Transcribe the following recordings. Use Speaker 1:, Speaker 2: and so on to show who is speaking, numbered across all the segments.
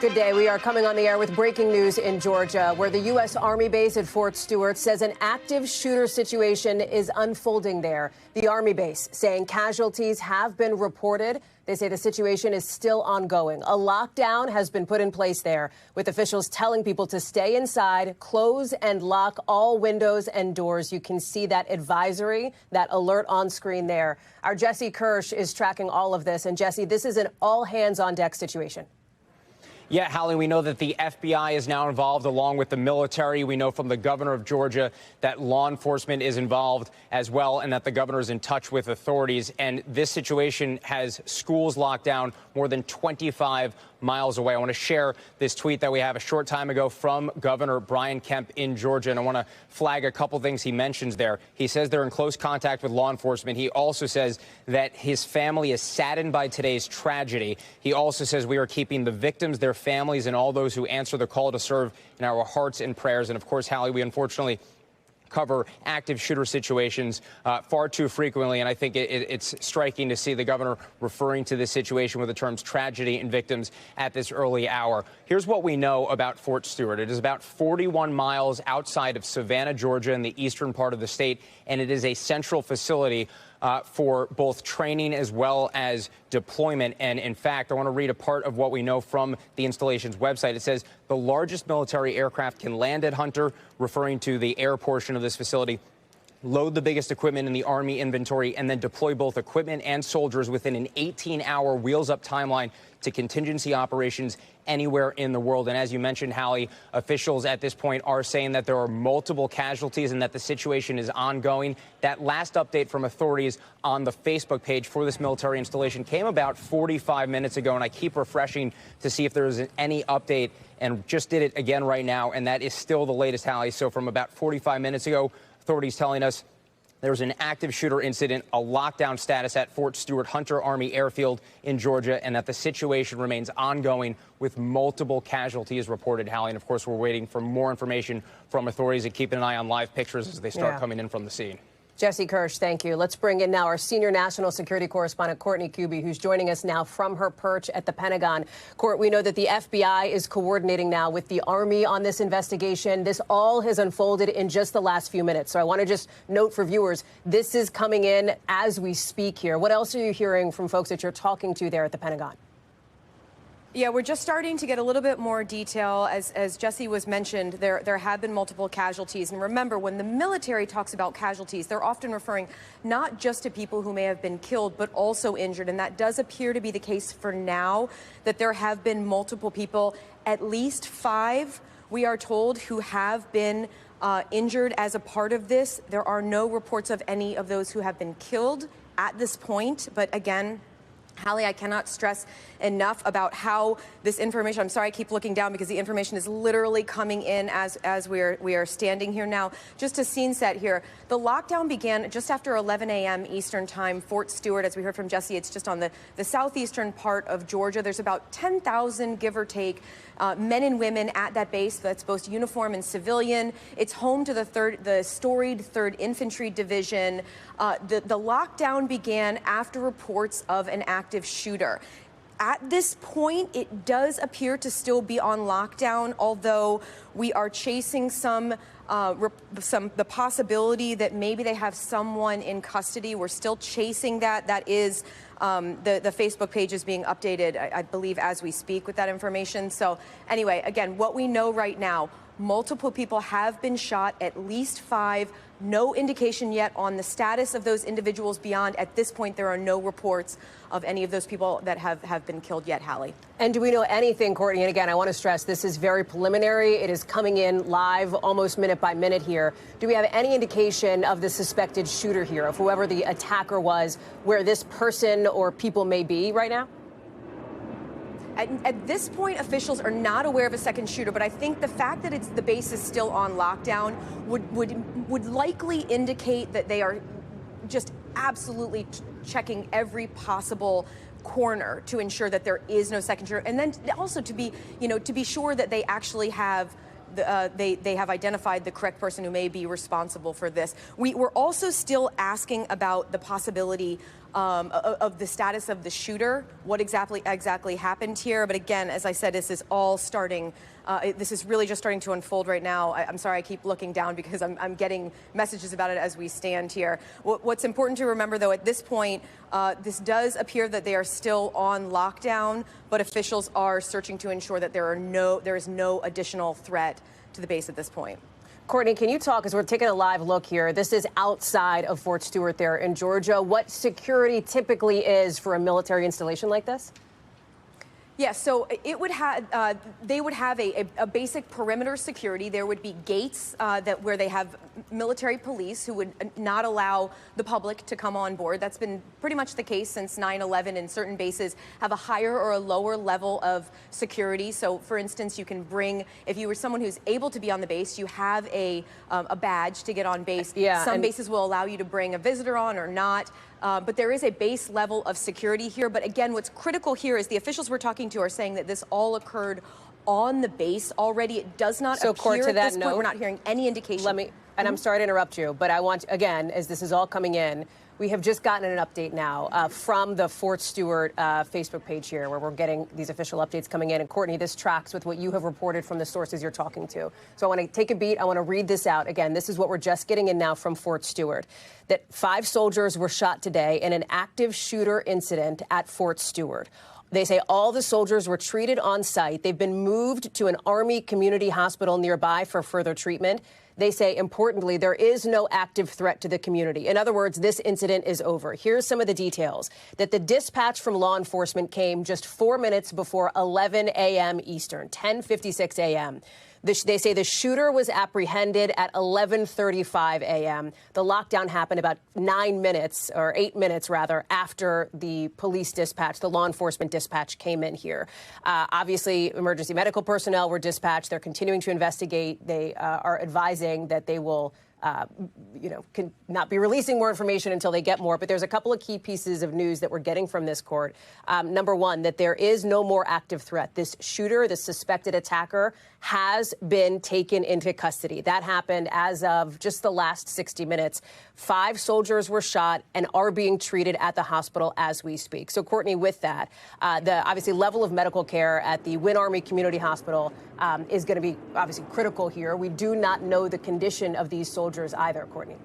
Speaker 1: Good day. We are coming on the air with breaking news in Georgia, where the U.S. Army base at Fort Stewart says an active shooter situation is unfolding there. The Army base saying casualties have been reported. They say the situation is still ongoing. A lockdown has been put in place there, with officials telling people to stay inside, close and lock all windows and doors. You can see that advisory, that alert on screen there. Our Jesse Kirsch is tracking all of this. And Jesse, this is an all hands on deck situation.
Speaker 2: Yeah, Hallie, we know that the FBI is now involved along with the military. We know from the governor of Georgia that law enforcement is involved as well and that the governor is in touch with authorities. And this situation has schools locked down more than 25 miles away. I want to share this tweet that we have a short time ago from Governor Brian Kemp in Georgia. And I want to flag a couple things he mentions there. He says they're in close contact with law enforcement. He also says that his family is saddened by today's tragedy. He also says we are keeping the victims, their families, and all those who answer the call to serve in our hearts and prayers. And of course, Hallie, we unfortunately cover active shooter situations far too frequently, and I think it's striking to see the governor referring to this situation with the terms tragedy and victims at this early hour. Here's what we know about Fort Stewart. It is about 41 miles outside of Savannah, Georgia, in the eastern part of the state, and it is a central facility for both training as well as deployment. And in fact, I want to read a part of what we know from the installation's website. It says the largest military aircraft can land at Hunter, referring to the air portion of this facility, load the biggest equipment in the Army inventory, and then deploy both equipment and soldiers within an 18-hour wheels-up timeline to contingency operations anywhere in the world. And as you mentioned, Hallie, officials at this point are saying that there are multiple casualties and that the situation is ongoing. That last update from authorities on the Facebook page for this military installation came about 45 minutes ago, and I keep refreshing to see if there is any update, and just did it again right now, and that is still the latest, Hallie. So from about 45 minutes ago, authorities telling us there was an active shooter incident, a lockdown status at Fort Stewart-Hunter Army Airfield in Georgia, and that the situation remains ongoing with multiple casualties reported, Hallie. And, of course, we're waiting for more information from authorities and keeping an eye on live pictures as they start coming in from the scene.
Speaker 1: Jesse Kirsch, thank you. Let's bring in now our senior national security correspondent, Courtney Kuby, who's joining us now from her perch at the Pentagon. Court, we know that the FBI is coordinating now with the Army on this investigation. This all has unfolded in just the last few minutes. So I want to just note for viewers, this is coming in as we speak here. What else are you hearing from folks that you're talking to there at the Pentagon?
Speaker 3: Yeah, we're just starting to get a little bit more detail. As Jesse was mentioned, there have been multiple casualties. And remember, when the military talks about casualties, they're often referring not just to people who may have been killed, but also injured. And that does appear to be the case for now, that there have been multiple people, at least 5, we are told, who have been injured as a part of this. There are no reports of any of those who have been killed at this point. But again, Hallie, I cannot stress enough about how this information, I'm sorry I keep looking down because the information is literally coming in as we are standing here now. Just a scene set here. The lockdown began just after 11 a.m. Eastern time. Fort Stewart, as we heard from Jesse, it's just on the southeastern part of Georgia. There's about 10,000, give or take, men and women at that base. That's both uniform and civilian. It's home to the storied 3rd Infantry Division. The lockdown began after reports of an active shooter. At this point, it does appear to still be on lockdown, although we are chasing the possibility that maybe they have someone in custody. We're still chasing that. That is the Facebook page is being updated, I believe, as we speak with that information. So anyway, again, what we know right now, multiple people have been shot, at least 5. No indication yet on the status of those individuals beyond. At this point, there are no reports of any of those people that have been killed yet, Hallie.
Speaker 1: And do we know anything, Courtney? And again, I want to stress this is very preliminary. It is coming in live, almost minute by minute here. Do we have any indication of the suspected shooter here, of whoever the attacker was, where this person or people may be right now?
Speaker 3: At this point, officials are not aware of a second shooter, but I think the fact that the base is still on lockdown would likely indicate that they are just absolutely checking every possible corner to ensure that there is no second shooter, and then also to be sure that they actually have they have identified the correct person who may be responsible for this. We're also still asking about the possibility of the status of the shooter, what exactly happened here. But again, as I said, this is all starting. This is really just starting to unfold right now. I'm sorry, I keep looking down because I'm getting messages about it as we stand here. What's important to remember, though, at this point, this does appear that they are still on lockdown, but officials are searching to ensure that there is no additional threat to the base at this point.
Speaker 1: Courtney, can you talk, as we're taking a live look here, this is outside of Fort Stewart there in Georgia, what security typically is for a military installation like this?
Speaker 3: Yeah, so it would have they would have a basic perimeter security. There would be gates where they have military police who would not allow the public to come on board. That's been pretty much the case since 9/11. And certain bases have a higher or a lower level of security. So, for instance, you can bring, if you were someone who's able to be on the base, you have a badge to get on base.
Speaker 1: Yeah,
Speaker 3: some bases will allow you to bring a visitor on or not. But there is a base level of security here. But again, what's critical here is the officials we're talking to are saying that this all occurred on the base already. It does not appear at this point. We're not hearing any indication.
Speaker 1: And I'm sorry to interrupt you, but I want, again, as this is all coming in, we have just gotten an update now from the Fort Stewart Facebook page here, where we're getting these official updates coming in. And Courtney, this tracks with what you have reported from the sources you're talking to. So I want to take a beat. I want to read this out. Again, this is what we're just getting in now from Fort Stewart, that 5 soldiers were shot today in an active shooter incident at Fort Stewart. They say all the soldiers were treated on site. They've been moved to an Army community hospital nearby for further treatment. They say, importantly, there is no active threat to the community. In other words, this incident is over. Here's some of the details. That the dispatch from law enforcement came just 4 minutes before 11 a.m. Eastern, 10:56 a.m. They say the shooter was apprehended at 11:35 a.m. The lockdown happened about 9 minutes, or 8 minutes rather, after the police dispatch, the law enforcement dispatch came in here. Obviously, emergency medical personnel were dispatched. They're continuing to investigate. They are advising that they will can not be releasing more information until they get more. But there's a couple of key pieces of news that we're getting from this court. Number one, that there is no more active threat. This shooter, the suspected attacker, has been taken into custody. That happened as of just the last 60 minutes. 5 soldiers were shot and are being treated at the hospital as we speak. So, Courtney, with that, the obviously level of medical care at the Wynn Army Community Hospital is going to be obviously critical here. We do not know the condition of these soldiers either, Courtney.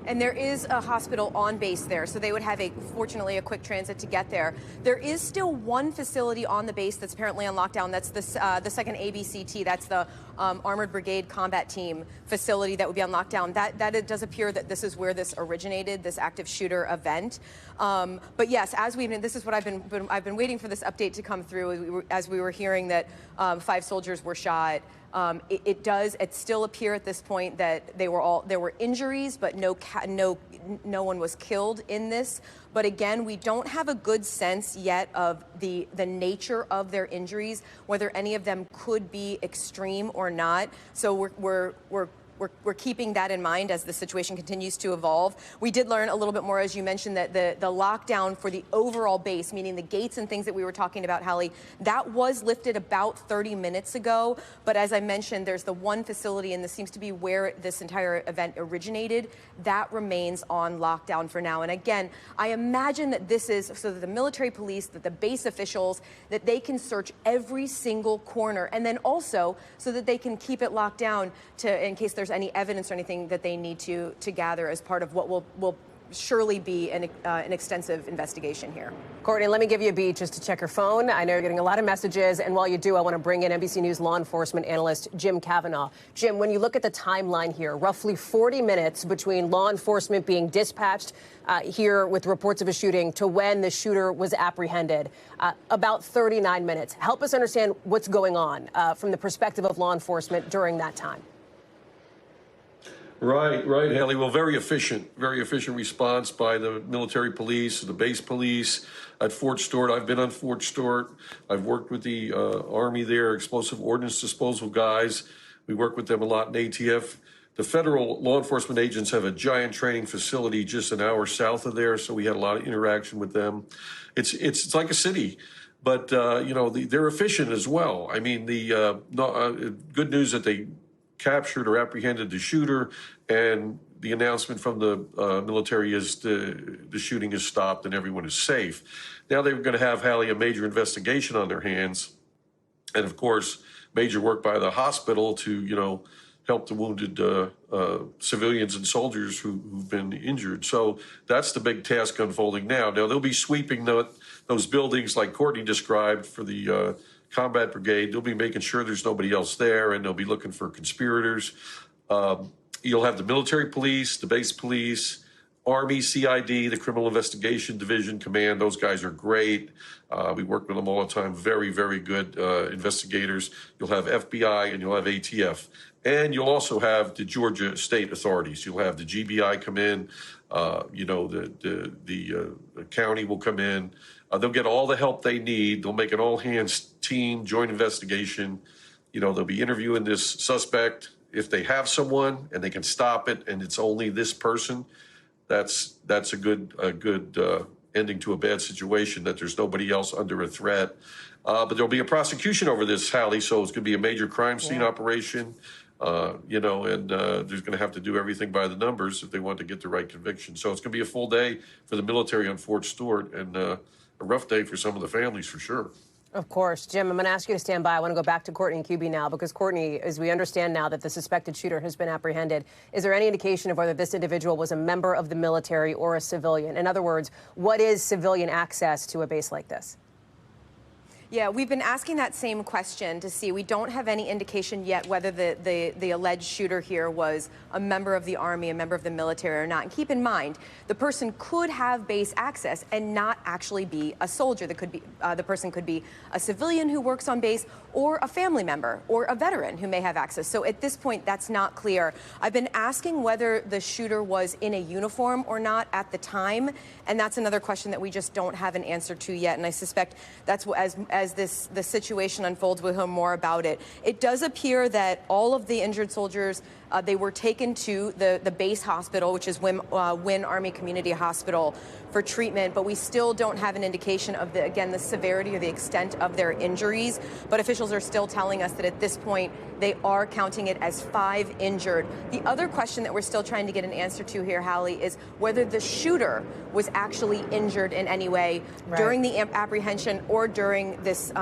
Speaker 3: And there is a hospital on base there, so they would have, fortunately, a quick transit to get there. There is still one facility on the base that's apparently on lockdown. That's the 2nd ABCT. That's the Armored Brigade Combat Team facility that would be on lockdown. That it does appear that this is where this originated, this active shooter event. But yes, this is what I've been waiting for this update to come through as we were hearing that 5 soldiers were shot. It does still appear at this point that there were injuries, but no one was killed in this. But again, we don't have a good sense yet of the nature of their injuries, whether any of them could be extreme or not. So we're keeping that in mind as the situation continues to evolve. We did learn a little bit more, as you mentioned, that the lockdown for the overall base, meaning the gates and things that we were talking about, Hallie, that was lifted about 30 minutes ago. But as I mentioned, there's the one facility, and this seems to be where this entire event originated, that remains on lockdown for now. And again, I imagine that this is so that the military police, that the base officials, that they can search every single corner, and then also so that they can keep it locked down in case there's any evidence or anything that they need to gather as part of what will surely be an extensive investigation here.
Speaker 1: Courtney, let me give you a beat just to check your phone. I know you're getting a lot of messages, and while you do, I want to bring in NBC News law enforcement analyst Jim Kavanaugh. Jim, when you look at the timeline here, roughly 40 minutes between law enforcement being dispatched here with reports of a shooting to when the shooter was apprehended, about 39 minutes. Help us understand what's going on from the perspective of law enforcement during that time.
Speaker 4: Right, Haley. Well, very efficient response by the military police, the base police at Fort Stewart. I've been on Fort Stewart. I've worked with the Army there, explosive ordnance disposal guys. We work with them a lot in ATF. The federal law enforcement agents have a giant training facility just an hour south of there, so we had a lot of interaction with them. It's like a city. But, they're efficient as well. I mean, the good news that they captured or apprehended the shooter, and the announcement from the military is the shooting is stopped and everyone is safe. Now they're going to have, Hallie, a major investigation on their hands. And of course, major work by the hospital to, help the wounded civilians and soldiers who've been injured. So that's the big task unfolding now. Now they'll be sweeping those buildings like Courtney described for the combat brigade. They'll be making sure there's nobody else there, and they'll be looking for conspirators. You'll have the military police, the base police, Army, CID, the Criminal Investigation Division Command. Those guys are great. We work with them all the time. Very, very good investigators. You'll have FBI and you'll have ATF. And you'll also have the Georgia state authorities. You'll have the GBI come in. The county will come in. They'll get all the help they need. They'll make an all-hands team, joint investigation. They'll be interviewing this suspect. If they have someone and they can stop it and it's only this person, that's a good ending to a bad situation, that there's nobody else under a threat. But there'll be a prosecution over this, Hallie, so it's going to be a major crime scene operation. And there's going to have to do everything by the numbers if they want to get the right conviction. So it's going to be a full day for the military on Fort Stewart, and a rough day for some of the families for sure.
Speaker 1: Of course. Jim, I'm going to ask you to stand by. I want to go back to Courtney and QB now, because Courtney, as we understand now that the suspected shooter has been apprehended, is there any indication of whether this individual was a member of the military or a civilian? In other words, what is civilian access to a base like this?
Speaker 3: Yeah, we've been asking that same question to see. We don't have any indication yet whether the alleged shooter here was a member of the Army, a member of the military or not. And keep in mind, the person could have base access and not actually be a soldier. That could be the person could be a civilian who works on base, or a family member, or a veteran who may have access. So at this point, that's not clear. I've been asking whether the shooter was in a uniform or not at the time, and that's another question that we just don't have an answer to yet. And I suspect that's as the situation unfolds, we'll hear more about it. It does appear that all of the injured soldiers, they were taken to the base hospital, which is Wynn Army Community Hospital, for treatment, but we still don't have an indication of the severity or the extent of their injuries. But officials are still telling us that at this point, they are counting it as 5 injured. The other question that we're still trying to get an answer to here, Hallie, is whether the shooter was actually injured in any way during the apprehension or during this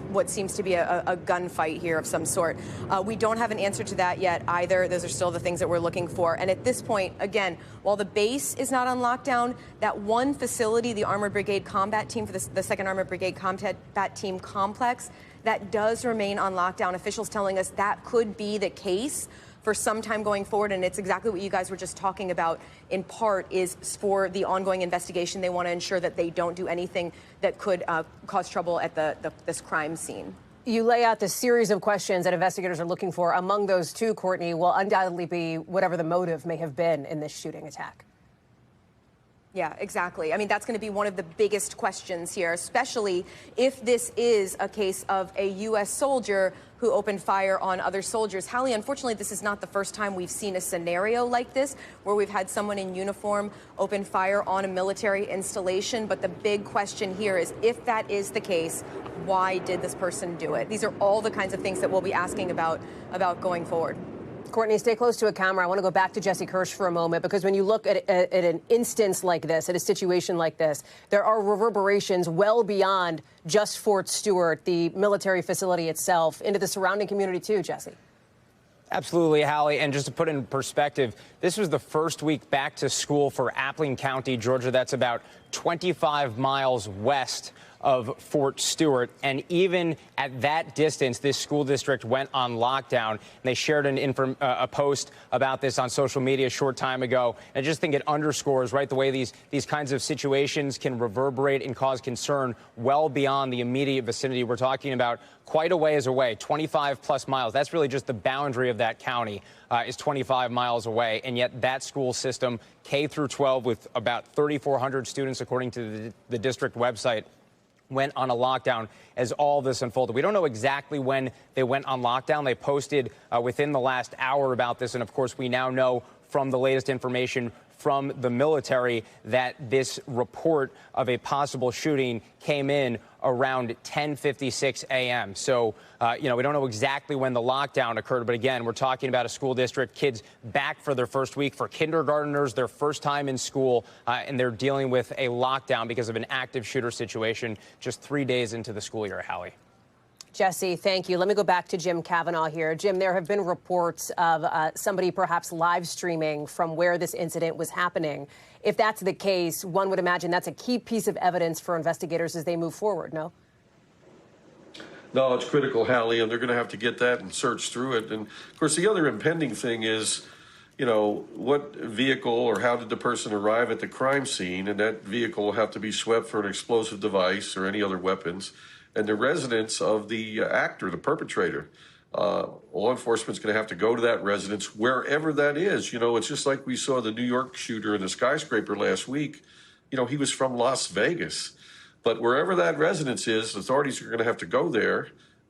Speaker 3: what seems to be a gunfight here of some sort. We don't have an answer to that yet either. Those are still the things that we're looking for. And at this point, again, while the base is not on lockdown, that one facility, the Armored Brigade Combat Team for the 2nd Armored Brigade Combat Team Complex, that does remain on lockdown. Officials telling us that could be the case for some time going forward, and it's exactly what you guys were just talking about. In part, is for the ongoing investigation. They want to ensure that they don't do anything that could cause trouble at this crime scene.
Speaker 1: You lay out the series of questions that investigators are looking for. Among those two, Courtney, will undoubtedly be whatever the motive may have been in this shooting attack.
Speaker 3: Yeah, exactly. I mean, that's going to be one of the biggest questions here, especially if this is a case of a U.S. soldier who opened fire on other soldiers. Hallie, unfortunately, this is not the first time we've seen a scenario like this, where we've had someone in uniform open fire on a military installation. But the big question here is, if that is the case, why did this person do it? These are all the kinds of things that we'll be asking about going forward.
Speaker 1: Courtney, stay close to a camera. I want to go back to Jesse Kirsch for a moment, because when you look at an instance like this, at a situation like this, there are reverberations well beyond just Fort Stewart, the military facility itself, into the surrounding community too, Jesse.
Speaker 2: Absolutely, Hallie. And just to put in perspective, this was the first week back to school for Appling County, Georgia. That's about 25 miles west of Fort Stewart. And even at that distance, this school district went on lockdown. And they shared a post about this on social media a short time ago. And I just think it underscores, right, the way these kinds of situations can reverberate and cause concern well beyond the immediate vicinity. We're talking about quite a ways away, 25 plus miles. That's really just the boundary of that county is 25 miles away. And yet that school system, K through 12, with about 3,400 students, according to the district website, went on a lockdown as all this unfolded. We don't know exactly when they went on lockdown. They posted within the last hour about this. And of course, we now know from the latest information from the military that this report of a possible shooting came in around 10:56 a.m. So, we don't know exactly when the lockdown occurred. But again, we're talking about a school district, kids back for their first week, for kindergartners, their first time in school, and they're dealing with a lockdown because of an active shooter situation just 3 days into the school year, Hallie.
Speaker 1: Jesse, thank you. Let me go back to Jim Kavanaugh here. Jim, there have been reports of somebody perhaps live streaming from where this incident was happening. If that's the case, one would imagine that's a key piece of evidence for investigators as they move forward, no?
Speaker 4: No, it's critical, Hallie, and they're going to have to get that and search through it. And, of course, the other impending thing is, what vehicle or how did the person arrive at the crime scene? And that vehicle will have to be swept for an explosive device or any other weapons. And the residence of the actor, the perpetrator. Law enforcement's going to have to go to that residence, wherever that is. It's just like we saw the New York shooter in the skyscraper last week. He was from Las Vegas. But wherever that residence is, authorities are going to have to go there.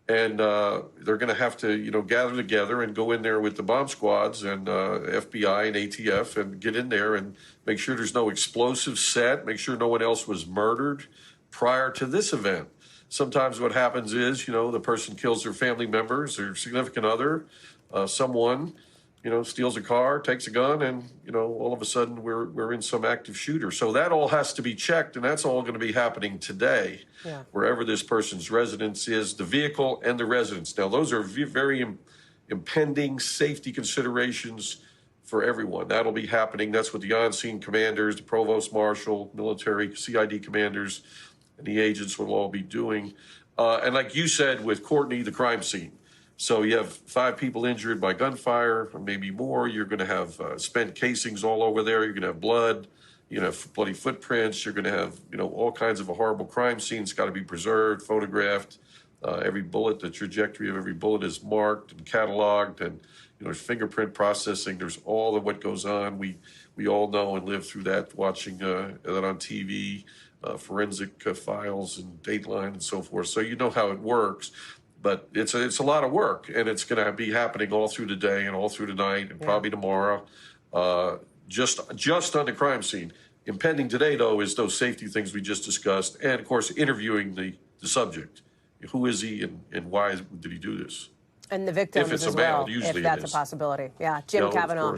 Speaker 4: And they're going to have to, gather together and go in there with the bomb squads and FBI and ATF and get in there and make sure there's no explosives set, make sure no one else was murdered prior to this event. Sometimes what happens is, the person kills their family members, their significant other, someone, steals a car, takes a gun, and, all of a sudden we're in some active shooter. So that all has to be checked, and that's all going to be happening today, wherever this person's residence is, the vehicle and the residence. Now, those are very impending safety considerations for everyone. That'll be happening. That's what the on-scene commanders, the provost marshal, military, CID commanders, and the agents will all be doing. And like you said with Courtney, the crime scene. So you have 5 people injured by gunfire, or maybe more. You're going to have spent casings all over there. You're going to have blood. You're going to have bloody footprints. You're going to have, all kinds of a horrible crime scene. It's got to be preserved, photographed. Every bullet, the trajectory of every bullet is marked and cataloged. And, there's fingerprint processing. There's all of what goes on. We all know and live through that, watching that on TV. Forensic files and Dateline and so forth. So you know how it works, but it's a lot of work, and it's going to be happening all through the day and all through the night and probably tomorrow, just on the crime scene. Impending today, though, is those safety things we just discussed, and of course interviewing the subject. Who is he and why did he do this?
Speaker 1: And the victims
Speaker 4: if it's
Speaker 1: as
Speaker 4: a male,
Speaker 1: well,
Speaker 4: usually
Speaker 1: if that's a possibility. Yeah, Jim Kavanaugh.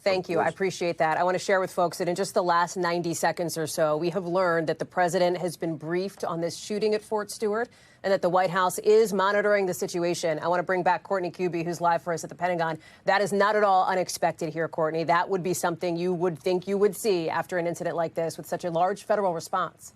Speaker 1: Thank you. I appreciate that. I want to share with folks that in just the last 90 seconds or so, we have learned that the president has been briefed on this shooting at Fort Stewart and that the White House is monitoring the situation. I want to bring back Courtney Kube, who's live for us at the Pentagon. That is not at all unexpected here, Courtney. That would be something you would think you would see after an incident like this with such a large federal response.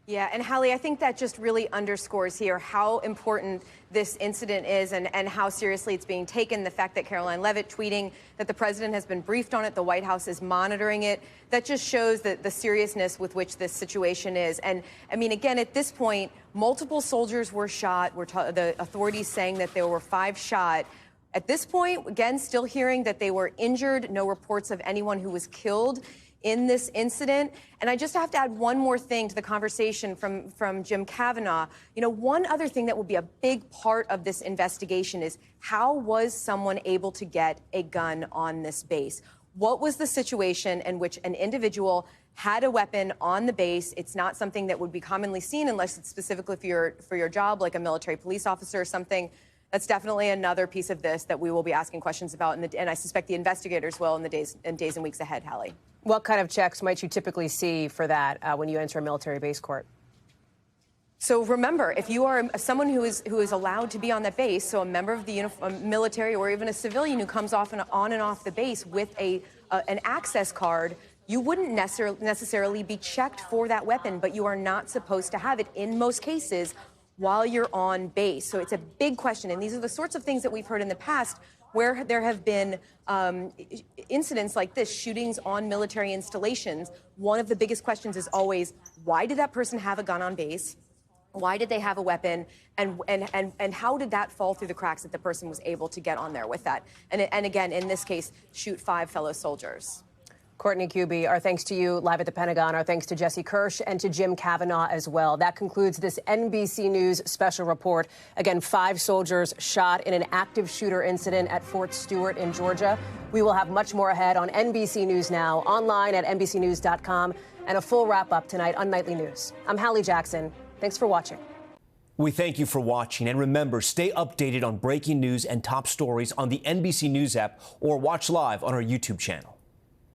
Speaker 3: Yeah, and Hallie, I think that just really underscores here how important this incident is and how seriously it's being taken. The fact that Caroline Leavitt tweeting that the president has been briefed on it, the White House is monitoring it, that just shows the seriousness with which this situation is. And I mean, again, at this point, multiple soldiers were shot. The authorities saying that there were 5 shot. At this point, again, still hearing that they were injured, no reports of anyone who was killed in this incident. And I just have to add one more thing to the conversation from Jim Kavanaugh. One other thing that will be a big part of this investigation is how was someone able to get a gun on this base? What was the situation in which an individual had a weapon on the base? It's not something that would be commonly seen unless it's specifically for your job, like a military police officer or something. That's definitely another piece of this that we will be asking questions about, and I suspect the investigators will in the days and weeks ahead, Hallie.
Speaker 1: What kind of checks might you typically see for that when you enter a military base, Court?
Speaker 3: So remember, if you are someone who is allowed to be on that base, so a member of the military or even a civilian who comes on and off the base with an access card, you wouldn't necessarily be checked for that weapon, but you are not supposed to have it in most cases while you're on base. So it's a big question, and these are the sorts of things that we've heard in the past where there have been incidents like this, shootings on military installations. One of the biggest questions is always, why did that person have a gun on base? Why did they have a weapon? And how did that fall through the cracks that the person was able to get on there with that? And again, in this case, shoot 5 fellow soldiers.
Speaker 1: Courtney Cubie, our thanks to you live at the Pentagon. Our thanks to Jesse Kirsch and to Jim Kavanaugh as well. That concludes this NBC News special report. Again, 5 soldiers shot in an active shooter incident at Fort Stewart in Georgia. We will have much more ahead on NBC News Now, online at NBCnews.com, and a full wrap-up tonight on Nightly News. I'm Hallie Jackson. Thanks for watching.
Speaker 5: We thank you for watching, and remember, stay updated on breaking news and top stories on the NBC News app or watch live on our YouTube channel.